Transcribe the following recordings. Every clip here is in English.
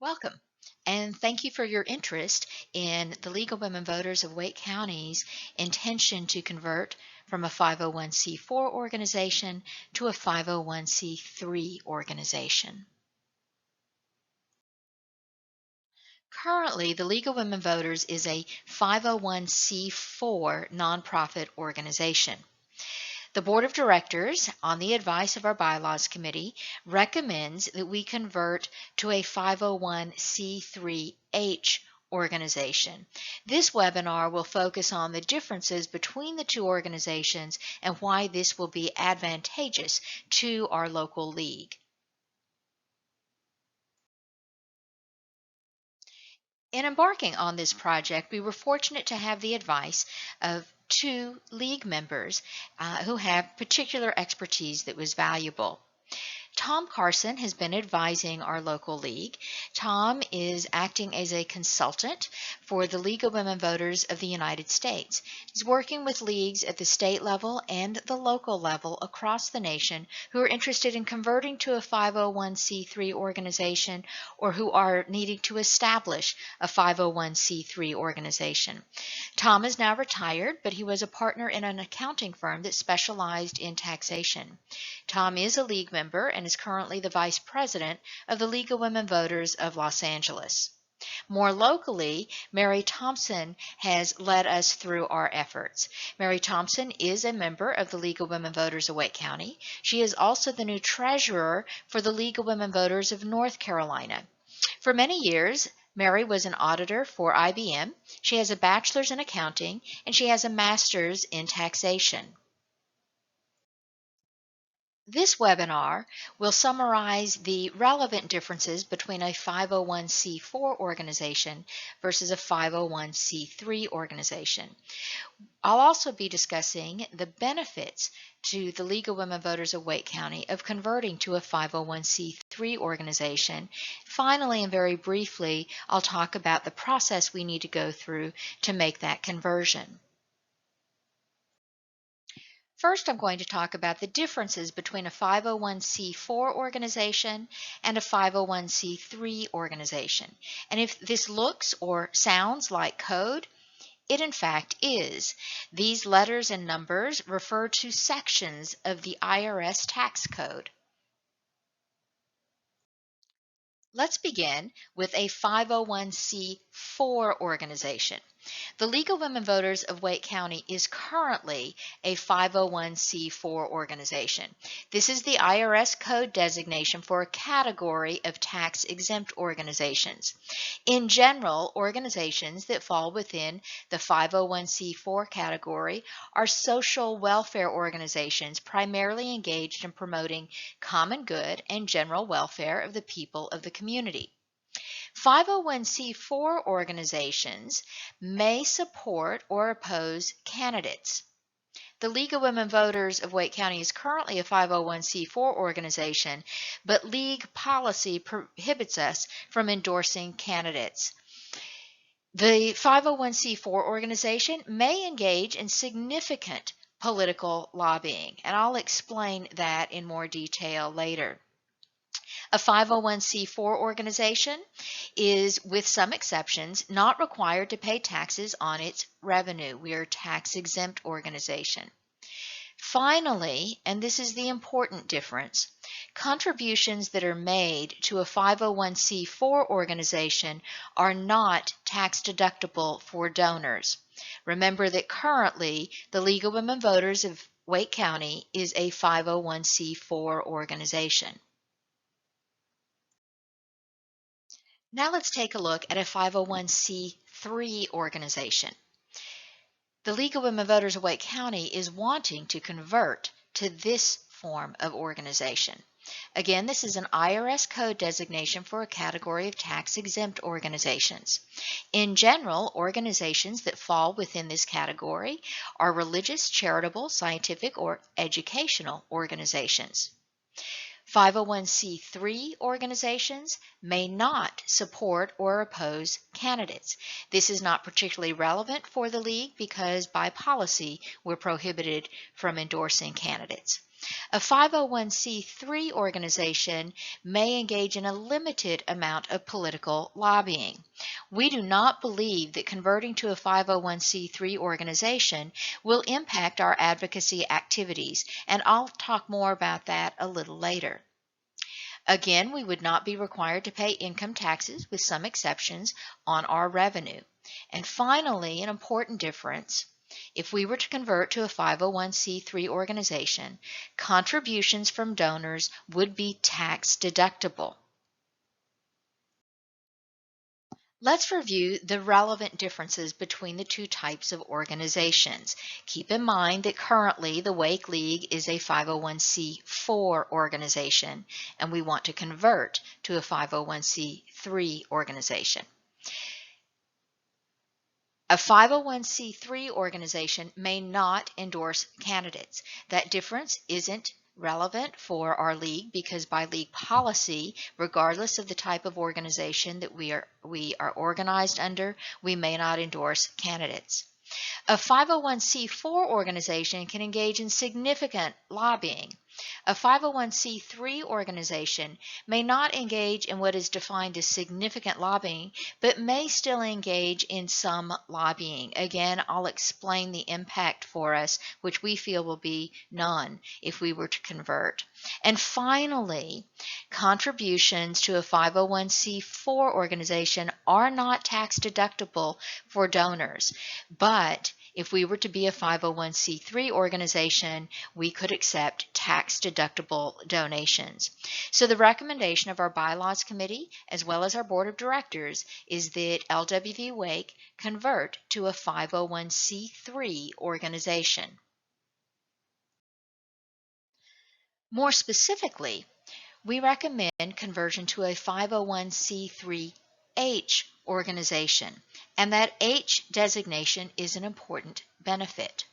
Welcome, and thank you for your interest in the League of Women Voters of Wake County's intention to convert from a 501c4 organization to a 501c3 organization. Currently, the League of Women Voters is a 501c4 nonprofit organization. The Board of Directors, on the advice of our Bylaws Committee, recommends that we convert to a 501c3H organization. This webinar will focus on the differences between the two organizations and why this will be advantageous to our local league. In embarking on this project, we were fortunate to have the advice of two league members who have particular expertise that was valuable. Tom Carson has been advising our local league. Tom is acting as a consultant for the League of Women Voters of the United States. He's working with leagues at the state level and the local level across the nation who are interested in converting to a 501c3 organization or who are needing to establish a 501c3 organization. Tom is now retired, but he was a partner in an accounting firm that specialized in taxation. Tom is a league member and is currently the vice president of the League of Women Voters of Los Angeles. More locally, Mary Thompson has led us through our efforts. Mary Thompson is a member of the League of Women Voters of Wake County. She is also the new treasurer for the League of Women Voters of North Carolina. For many years, Mary was an auditor for IBM. She has a bachelor's in accounting and she has a master's in taxation. This webinar will summarize the relevant differences between a 501c4 organization versus a 501c3 organization. I'll also be discussing the benefits to the League of Women Voters of Wake County of converting to a 501c3 organization. Finally, and very briefly, I'll talk about the process we need to go through to make that conversion. First, I'm going to talk about the differences between a 501c4 organization and a 501c3 organization. And if this looks or sounds like code, it in fact is. These letters and numbers refer to sections of the IRS tax code. Let's begin with a 501c4 organization. The League of Women Voters of Wake County is currently a 501c4 organization. This is the IRS code designation for a category of tax-exempt organizations. In general, organizations that fall within the 501c4 category are social welfare organizations primarily engaged in promoting common good and general welfare of the people of the community. 501c4 organizations may support or oppose candidates. The League of Women Voters of Wake County is currently a 501c4 organization, but league policy prohibits us from endorsing candidates. The 501c4 organization may engage in significant political lobbying, and I'll explain that in more detail later. A 501c4 organization is, with some exceptions, not required to pay taxes on its revenue. We are a tax-exempt organization. Finally, and this is the important difference, contributions that are made to a 501c4 organization are not tax-deductible for donors. Remember that currently the League of Women Voters of Wake County is a 501c4 organization. Now let's take a look at a 501c3 organization. The League of Women Voters of Wake County is wanting to convert to this form of organization. Again, this is an IRS code designation for a category of tax-exempt organizations. In general, organizations that fall within this category are religious, charitable, scientific, or educational organizations. 501c3 organizations may not support or oppose candidates. This is not particularly relevant for the league because by policy we're prohibited from endorsing candidates. A 501c3 organization may engage in a limited amount of political lobbying. We do not believe that converting to a 501c3 organization will impact our advocacy activities, and I'll talk more about that a little later. Again, we would not be required to pay income taxes, with some exceptions, on our revenue. And finally, an important difference: if we were to convert to a 501c3 organization, contributions from donors would be tax deductible. Let's review the relevant differences between the two types of organizations. Keep in mind that currently the Wake League is a 501c4 organization, and we want to convert to a 501c3 organization. A 501c3 organization may not endorse candidates. That difference isn't relevant for our league because by league policy, regardless of the type of organization that we are organized under, we may not endorse candidates. A 501c4 organization can engage in significant lobbying. A 501c3 organization may not engage in what is defined as significant lobbying, but may still engage in some lobbying. Again, I'll explain the impact for us, which we feel will be none if we were to convert. And finally, contributions to a 501c4 organization are not tax deductible for donors, but if we were to be a 501c3 organization, we could accept tax-deductible donations. So the recommendation of our Bylaws Committee, as well as our Board of Directors, is that LWV-Wake convert to a 501c3 organization. More specifically, we recommend conversion to a 501c3H organization, and that H designation is an important benefit.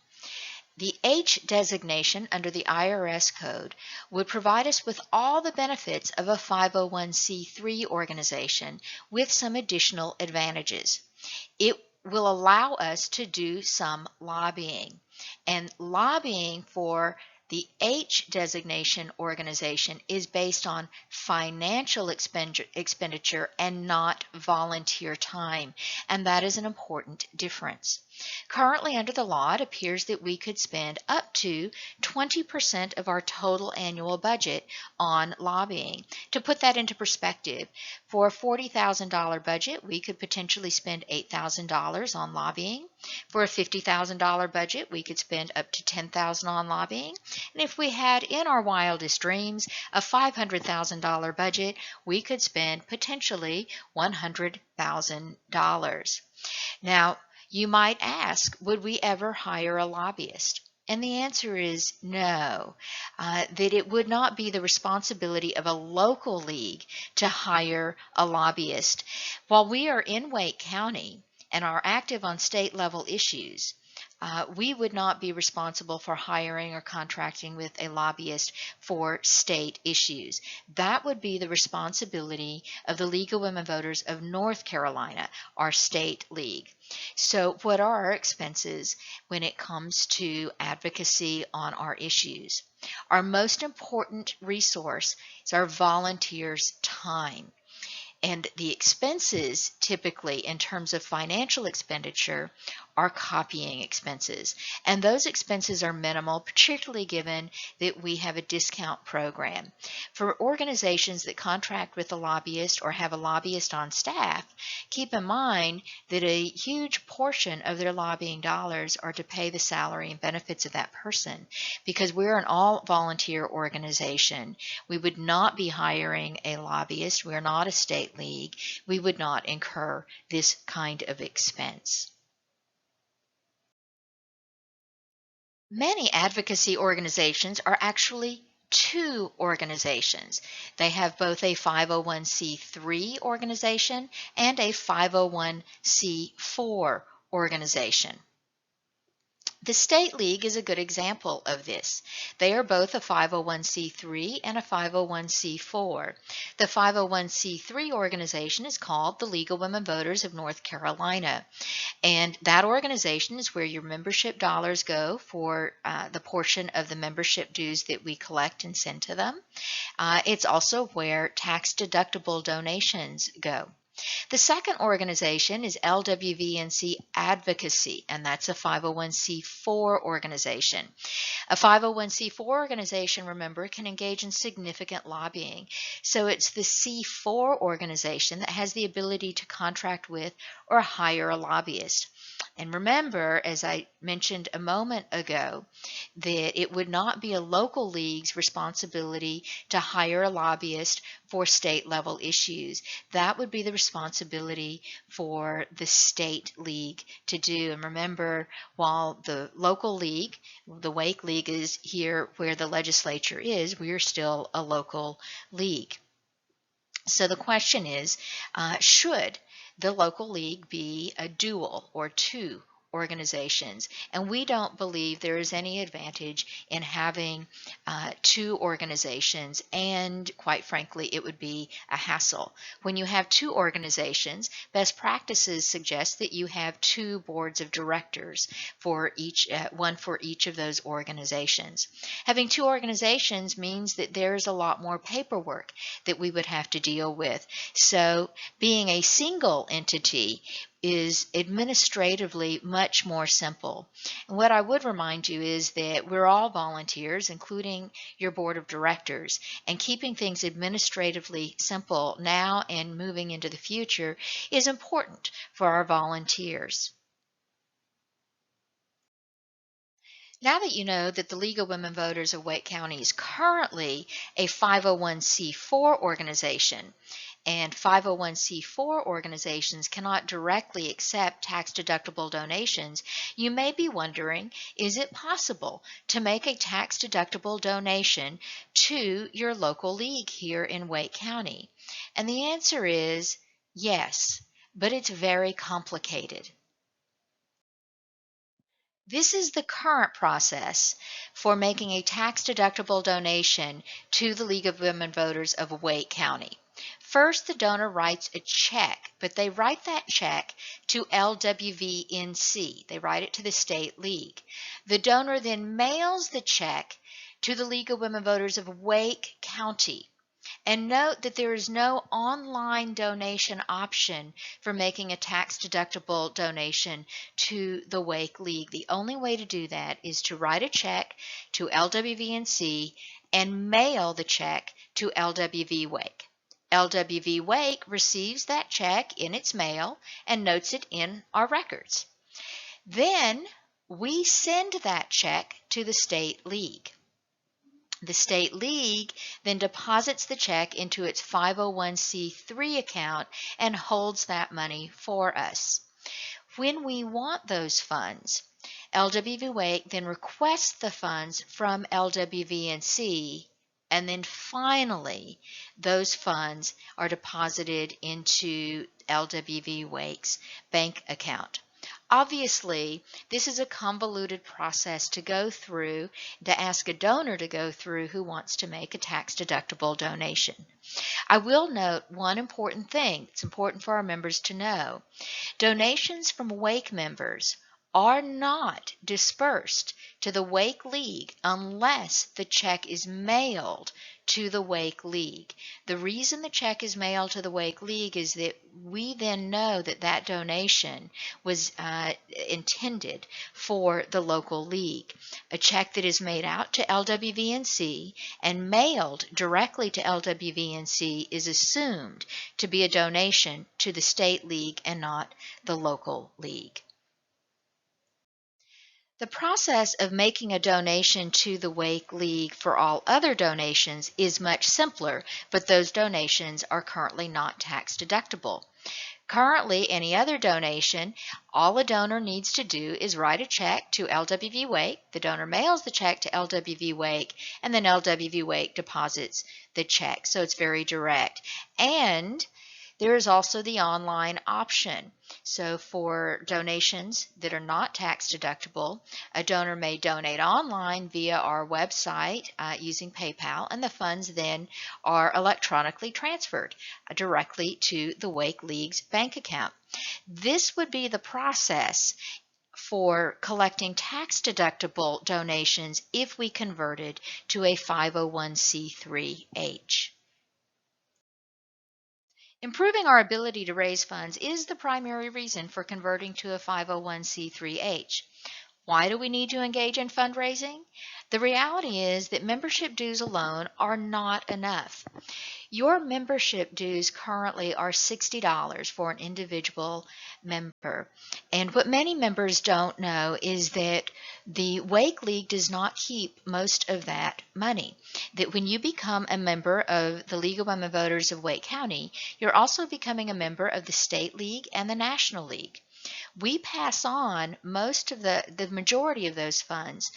The H designation under the IRS code would provide us with all the benefits of a 501c3 organization with some additional advantages. It will allow us to do some lobbying, and lobbying for the H designation organization is based on financial expenditure and not volunteer time, and that is an important difference. Currently, under the law, it appears that we could spend up to 20% of our total annual budget on lobbying. To put that into perspective, for a $40,000 budget, we could potentially spend $8,000 on lobbying. For a $50,000 budget, we could spend up to $10,000 on lobbying. And if we had, in our wildest dreams, a $500,000 budget, we could spend potentially $100,000. Now, you might ask, would we ever hire a lobbyist? And the answer is no, that it would not be the responsibility of a local league to hire a lobbyist. While we are in Wake County and are active on state level issues, we would not be responsible for hiring or contracting with a lobbyist for state issues. That would be the responsibility of the League of Women Voters of North Carolina, our state league. So what are our expenses when it comes to advocacy on our issues? Our most important resource is our volunteers' time. And the expenses, typically in terms of financial expenditure, are copying expenses. And those expenses are minimal, particularly given that we have a discount program. For organizations that contract with a lobbyist or have a lobbyist on staff, keep in mind that a huge portion of their lobbying dollars are to pay the salary and benefits of that person. Because we're an all-volunteer organization, we would not be hiring a lobbyist. We're not a state league. We would not incur this kind of expense. Many advocacy organizations are actually two organizations. They have both a 501c3 organization and a 501c4 organization. The State League is a good example of this. They are both a 501c3 and a 501c4. The 501c3 organization is called the League of Women Voters of North Carolina. And that organization is where your membership dollars go for the portion of the membership dues that we collect and send to them. It's also where tax-deductible donations go. The second organization is LWV-NC Advocacy, and that's a 501c4 organization. A 501c4 organization, remember, can engage in significant lobbying. So it's the C4 organization that has the ability to contract with or hire a lobbyist. And remember, as I mentioned a moment ago, that it would not be a local league's responsibility to hire a lobbyist for state level issues. That would be the responsibility for the state league to do. And remember, while the local league, the Wake League, is here where the legislature is, we are still a local league. So the question is, should the local league be a dual or two organizations? And we don't believe there is any advantage in having two organizations, and quite frankly, it would be a hassle. When you have two organizations, best practices suggest that you have two boards of directors for each, one for each of those organizations. Having two organizations means that there's a lot more paperwork that we would have to deal with. So being a single entity is administratively much more simple. And what I would remind you is that we're all volunteers, including your board of directors, and keeping things administratively simple now and moving into the future is important for our volunteers. Now that you know that the League of Women Voters of Wake County is currently a 501c4 organization, and 501c4 organizations cannot directly accept tax-deductible donations, you may be wondering, is it possible to make a tax-deductible donation to your local league here in Wake County? And the answer is yes, but it's very complicated. This is the current process for making a tax-deductible donation to the League of Women Voters of Wake County. First, the donor writes a check, but they write that check to LWV-NC. They write it to the state league. The donor then mails the check to the League of Women Voters of Wake County. And note that there is no online donation option for making a tax-deductible donation to the Wake League. The only way to do that is to write a check to LWV-NC and mail the check to LWV-Wake. LWV-Wake receives that check in its mail and notes it in our records. Then we send that check to the state league. The state league then deposits the check into its 501c3 account and holds that money for us. When we want those funds, LWV-Wake then requests the funds from LWV-NC, and then finally those funds are deposited into LWV-Wake's bank account. Obviously, this is a convoluted process to go through, to ask a donor to go through who wants to make a tax-deductible donation. I will note one important thing. It's important for our members to know. Donations from Wake members are not dispersed to the Wake League unless the check is mailed to the Wake League. The reason the check is mailed to the Wake League is that we then know that that donation was intended for the local league. A check that is made out to LWV-NC and mailed directly to LWV-NC is assumed to be a donation to the state league and not the local league. The process of making a donation to the Wake League for all other donations is much simpler, but those donations are currently not tax deductible. Currently, any other donation, all a donor needs to do is write a check to LWV-Wake. The donor mails the check to LWV-Wake, and then LWV-Wake deposits the check. So it's very direct. And There is also the online option. So for donations that are not tax deductible, a donor may donate online via our website using PayPal, and the funds then are electronically transferred directly to the Wake League's bank account. This would be the process for collecting tax-deductible donations if we converted to a 501c3H. Improving our ability to raise funds is the primary reason for converting to a 501c3H. Why do we need to engage in fundraising? The reality is that membership dues alone are not enough. Your membership dues currently are $60 for an individual member. And what many members don't know is that the Wake League does not keep most of that money. That when you become a member of the League of Women Voters of Wake County, you're also becoming a member of the State League and the National League. We pass on most of the majority of those funds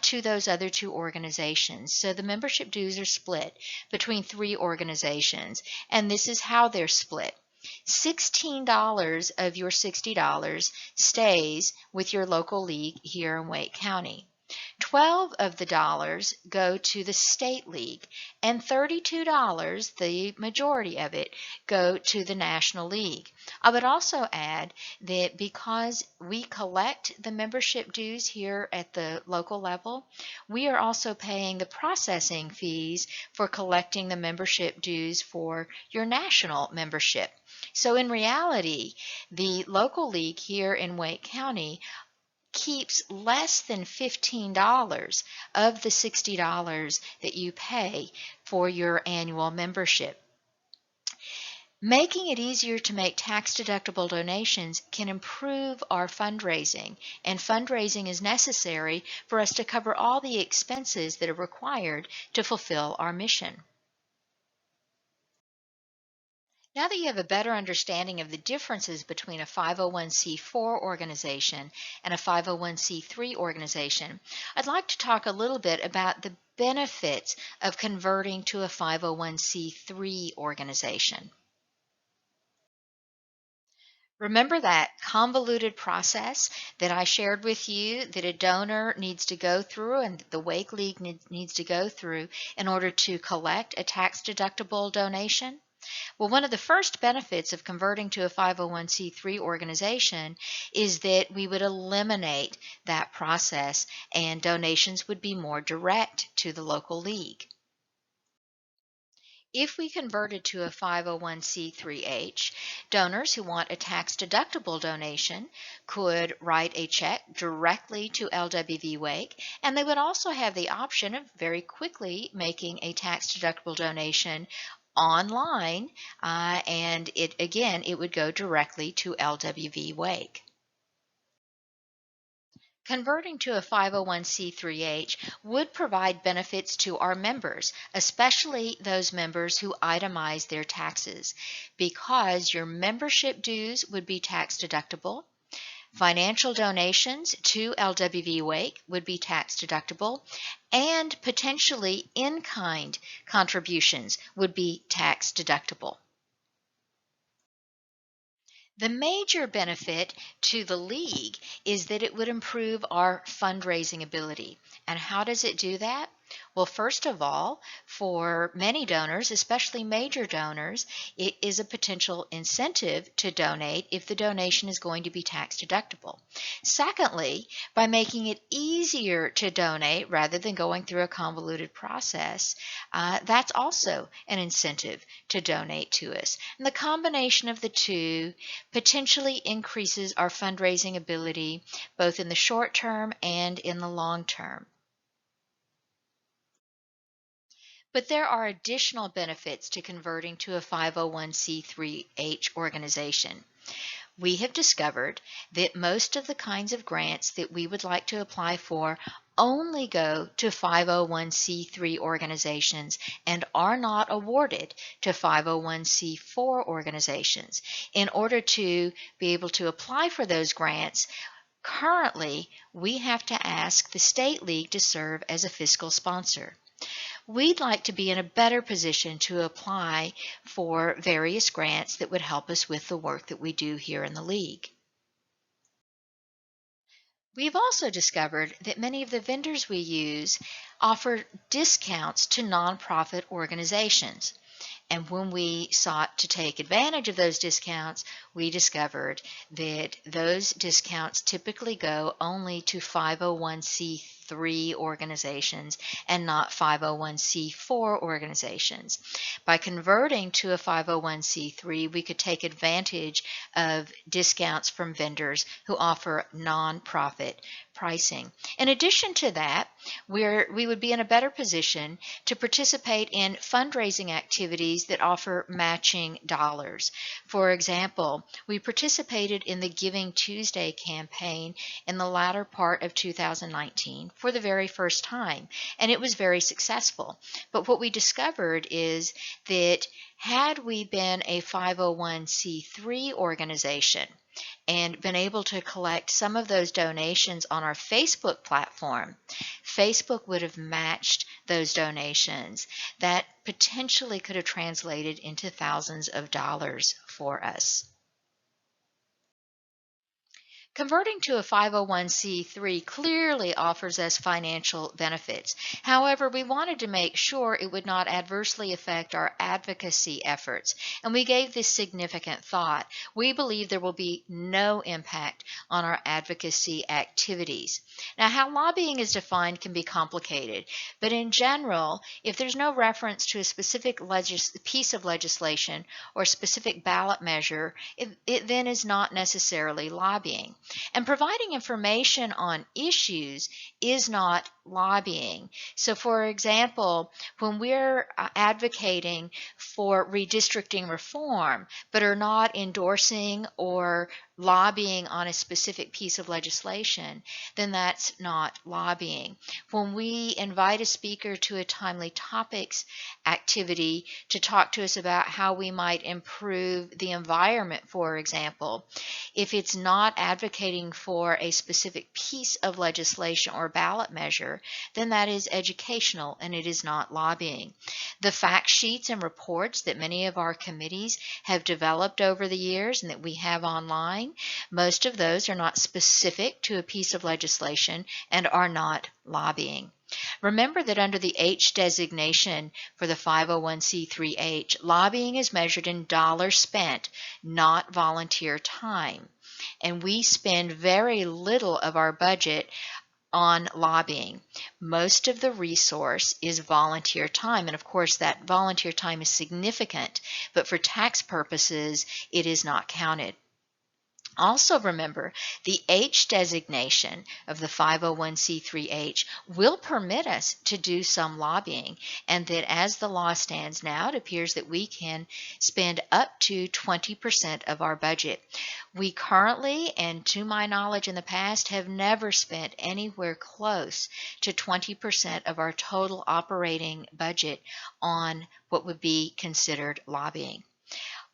to those other two organizations. So the membership dues are split between three organizations, and this is how they're split. $16 of your $60 stays with your local league here in Wake County. 12 of the dollars go to the State League, and $32, the majority of it, go to the National League. I would also add that because we collect the membership dues here at the local level, we are also paying the processing fees for collecting the membership dues for your national membership. So in reality, the local league here in Wake County keeps less than $15 of the $60 that you pay for your annual membership. Making it easier to make tax-deductible donations can improve our fundraising, and fundraising is necessary for us to cover all the expenses that are required to fulfill our mission. Now that you have a better understanding of the differences between a 501c4 organization and a 501c3 organization, I'd like to talk a little bit about the benefits of converting to a 501c3 organization. Remember that convoluted process that I shared with you that a donor needs to go through and that the Wake League needs to go through in order to collect a tax-deductible donation? Well, one of the first benefits of converting to a 501c3 organization is that we would eliminate that process and donations would be more direct to the local league. If we converted to a 501c3H, donors who want a tax-deductible donation could write a check directly to LWV-Wake, and they would also have the option of very quickly making a tax-deductible donation online, and it would go directly to LWV-Wake. Converting to a 501c3H would provide benefits to our members, especially those members who itemize their taxes, because your membership dues would be tax deductible. Financial donations to LWV-Wake would be tax deductible, and potentially in-kind contributions would be tax deductible. The major benefit to the league is that it would improve our fundraising ability. And how does it do that? Well, first of all, for many donors, especially major donors, it is a potential incentive to donate if the donation is going to be tax deductible. Secondly, by making it easier to donate rather than going through a convoluted process, that's also an incentive to donate to us. And the combination of the two potentially increases our fundraising ability both in the short term and in the long term. But there are additional benefits to converting to a 501c3H organization. We have discovered that most of the kinds of grants that we would like to apply for only go to 501c3 organizations and are not awarded to 501c4 organizations. In order to be able to apply for those grants, currently we have to ask the State League to serve as a fiscal sponsor. we'd like to be in a better position to apply for various grants that would help us with the work that we do here in the League. We've also discovered that many of the vendors we use offer discounts to nonprofit organizations. And when we sought to take advantage of those discounts, we discovered that those discounts typically go only to 501c3 organizations and not 501c4 organizations. By converting to a 501c3, we could take advantage of discounts from vendors who offer nonprofit pricing. In addition to that, we would be in a better position to participate in fundraising activities that offer matching dollars. For example, we participated in the Giving Tuesday campaign in the latter part of 2019 for the very first time, and it was very successful. But what we discovered is that had we been a 501c3 organization, and been able to collect some of those donations on our Facebook platform, Facebook would have matched those donations. That potentially could have translated into thousands of dollars for us. Converting to a 501c3 clearly offers us financial benefits. However, we wanted to make sure it would not adversely affect our advocacy efforts, and we gave this significant thought. We believe there will be no impact on our advocacy activities. Now, how lobbying is defined can be complicated, but in general, if there's no reference to a specific piece of legislation or specific ballot measure, it then is not necessarily lobbying. And providing information on issues is not lobbying. So, for example, when we're advocating for redistricting reform, but are not endorsing or lobbying on a specific piece of legislation, then that's not lobbying. When we invite a speaker to a timely topics activity to talk to us about how we might improve the environment, for example, if it's not advocating for a specific piece of legislation or ballot measure, then that is educational and it is not lobbying. The fact sheets and reports that many of our committees have developed over the years and that we have online, most of those are not specific to a piece of legislation and are not lobbying. Remember that under the H designation for the 501c3H, lobbying is measured in dollars spent, not volunteer time. And we spend very little of our budget on lobbying. Most of the resource is volunteer time, and of course that volunteer time is significant, but for tax purposes it is not counted. Also remember, the H designation of the 501c3H will permit us to do some lobbying, and that as the law stands now, it appears that we can spend up to 20% of our budget. We currently, and to my knowledge in the past, have never spent anywhere close to 20% of our total operating budget on what would be considered lobbying.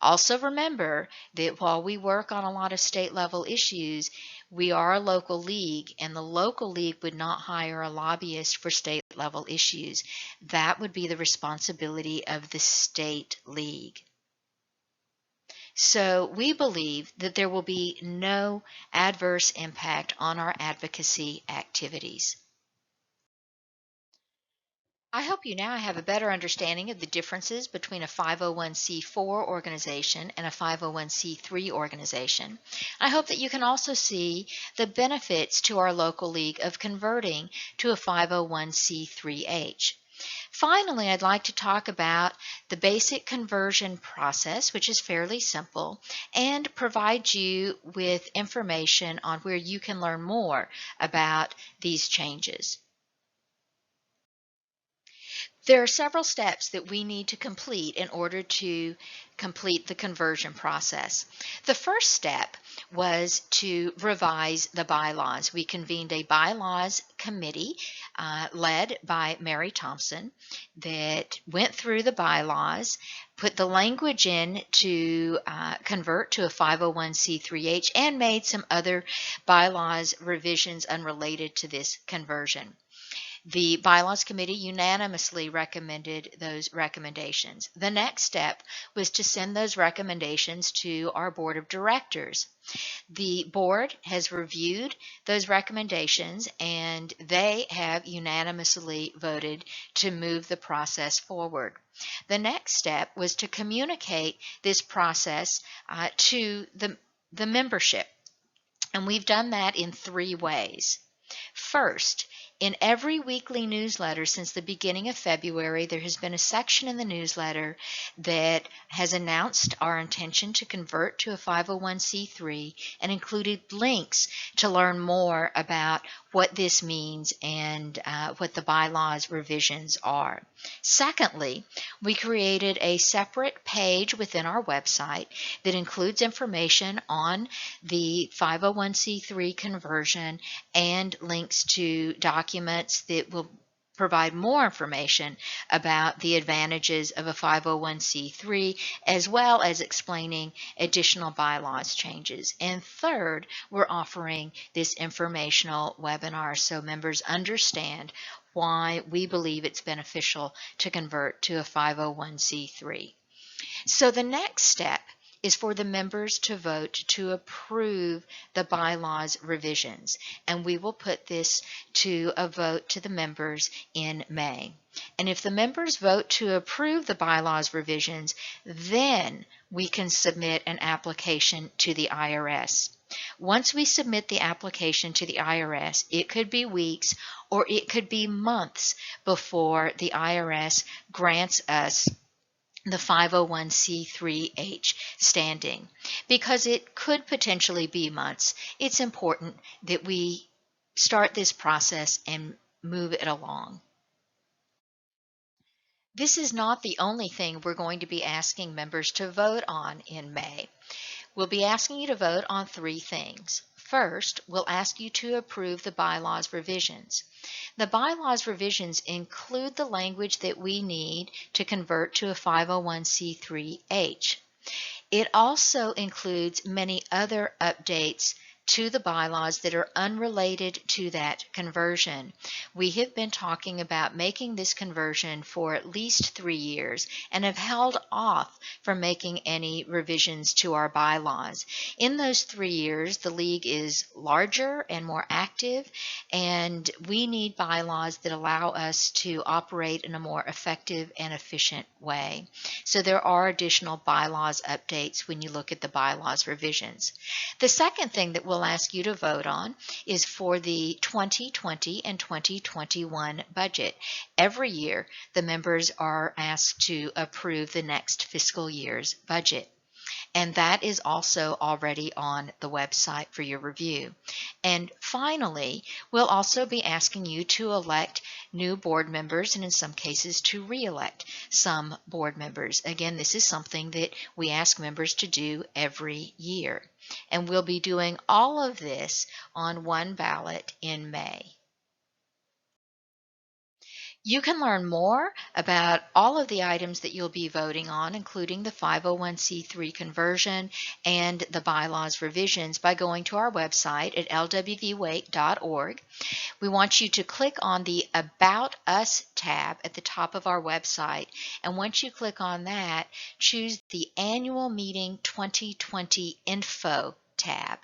Also remember that while we work on a lot of state level issues, we are a local league, and the local league would not hire a lobbyist for state level issues. That would be the responsibility of the state league. So we believe that there will be no adverse impact on our advocacy activities. I hope you now have a better understanding of the differences between a 501c4 organization and a 501c3 organization. I hope that you can also see the benefits to our local league of converting to a 501c3H. Finally, I'd like to talk about the basic conversion process, which is fairly simple, and provide you with information on where you can learn more about these changes. There are several steps that we need to complete in order to complete the conversion process. The first step was to revise the bylaws. We convened a bylaws committee led by Mary Thompson that went through the bylaws, put the language in to convert to a 501c3H, and made some other bylaws revisions unrelated to this conversion. The Bylaws Committee unanimously recommended those recommendations. The next step was to send those recommendations to our Board of Directors. The board has reviewed those recommendations and they have unanimously voted to move the process forward. The next step was to communicate this process to the membership, and we've done that in 3 ways. First, in every weekly newsletter since the beginning of February, there has been a section in the newsletter that has announced our intention to convert to a 501c3 and included links to learn more about what this means and what the bylaws revisions are. Secondly, we created a separate page within our website that includes information on the 501c3 conversion and links to documents that will provide more information about the advantages of a 501c3, as well as explaining additional bylaws changes. And third, we're offering this informational webinar so members understand why we believe it's beneficial to convert to a 501c3. So the next step is for the members to vote to approve the bylaws revisions, and we will put this to a vote to the members in May. And if the members vote to approve the bylaws revisions, then we can submit an application to the IRS. Once we submit the application to the IRS, it could be weeks or it could be months before the IRS grants us the 501c3H standing. Because it could potentially be months, it's important that we start this process and move it along. This is not the only thing we're going to be asking members to vote on in May. We'll be asking you to vote on 3 things. First, we'll ask you to approve the bylaws revisions. The bylaws revisions include the language that we need to convert to a 501c3H. It also includes many other updates to the bylaws that are unrelated to that conversion. We have been talking about making this conversion for at least 3 years and have held off from making any revisions to our bylaws. In those 3 years, the League is larger and more active, and we need bylaws that allow us to operate in a more effective and efficient way. So there are additional bylaws updates when you look at the bylaws revisions. The second thing that we'll ask you to vote on is for the 2020 and 2021 budget. Every year, the members are asked to approve the next fiscal year's budget. And that is also already on the website for your review. And finally, we'll also be asking you to elect new board members and in some cases to re-elect some board members. Again, this is something that we ask members to do every year. And we'll be doing all of this on one ballot in May. You can learn more about all of the items that you'll be voting on, including the 501c3 conversion and the bylaws revisions, by going to our website at lwvwake.org. We want you to click on the About Us tab at the top of our website, and once you click on that, choose the Annual Meeting 2020 Info tab.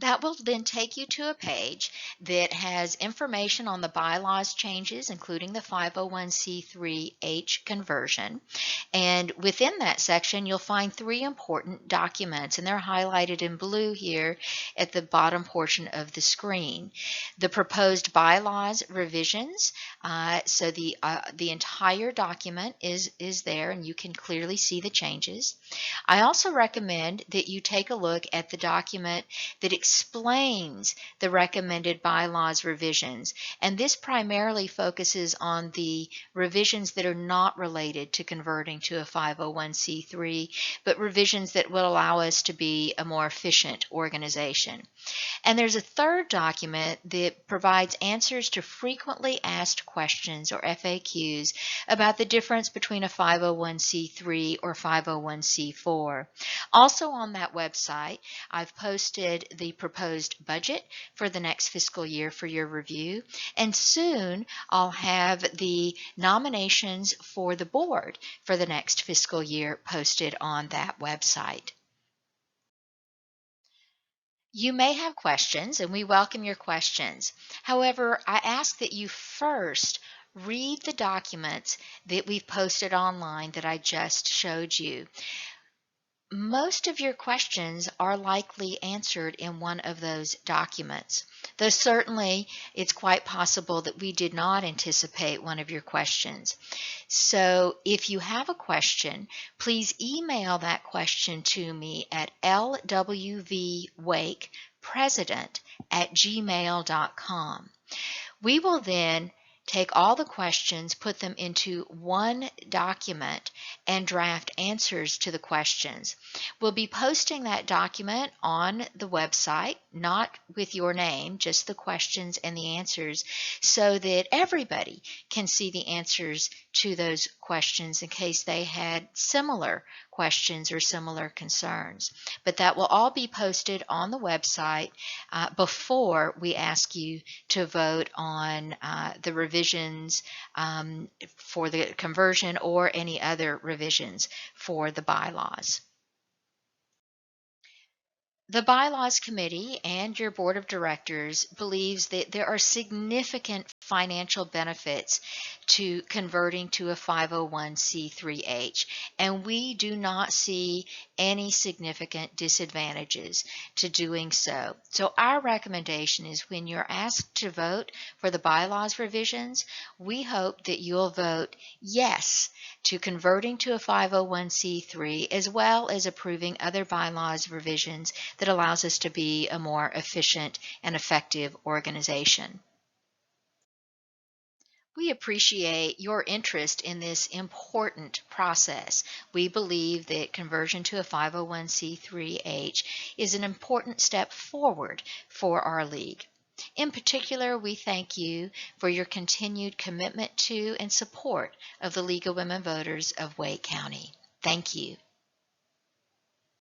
That will then take you to a page that has information on the bylaws changes, including the 501c3H conversion. And within that section, you'll find 3 important documents, and they're highlighted in blue here at the bottom portion of the screen. The proposed bylaws revisions, so the entire document is there, and you can clearly see the changes. I also recommend that you take a look at the document that explains the recommended bylaws revisions, and this primarily focuses on the revisions that are not related to converting to a 501c3, but revisions that will allow us to be a more efficient organization. And there's a third document that provides answers to frequently asked questions, or FAQs, about the difference between a 501c3 or 501c4. Also on that website, I've posted the proposed budget for the next fiscal year for your review. And soon I'll have the nominations for the board for the next fiscal year posted on that website. You may have questions, and we welcome your questions. However, I ask that you first read the documents that we've posted online that I just showed you. Most of your questions are likely answered in one of those documents, though certainly it's quite possible that we did not anticipate one of your questions. So if you have a question, please email that question to me at lwvwakepresident@gmail.com. We will then take all the questions, put them into one document, and draft answers to the questions. We'll be posting that document on the website, not with your name, just the questions and the answers, so that everybody can see the answers to those questions in case they had similar questions or similar concerns. But that will all be posted on the website before we ask you to vote on the revisions for the conversion or any other revisions for the bylaws. The Bylaws Committee and your Board of Directors believes that there are significant financial benefits to converting to a 501c3H, and we do not see any significant disadvantages to doing so. So our recommendation is when you're asked to vote for the bylaws revisions, we hope that you'll vote yes to converting to a 501c3, as well as approving other bylaws revisions that allows us to be a more efficient and effective organization. We appreciate your interest in this important process. We believe that conversion to a 501c3H is an important step forward for our league. In particular, we thank you for your continued commitment to and support of the League of Women Voters of Wake County. Thank you.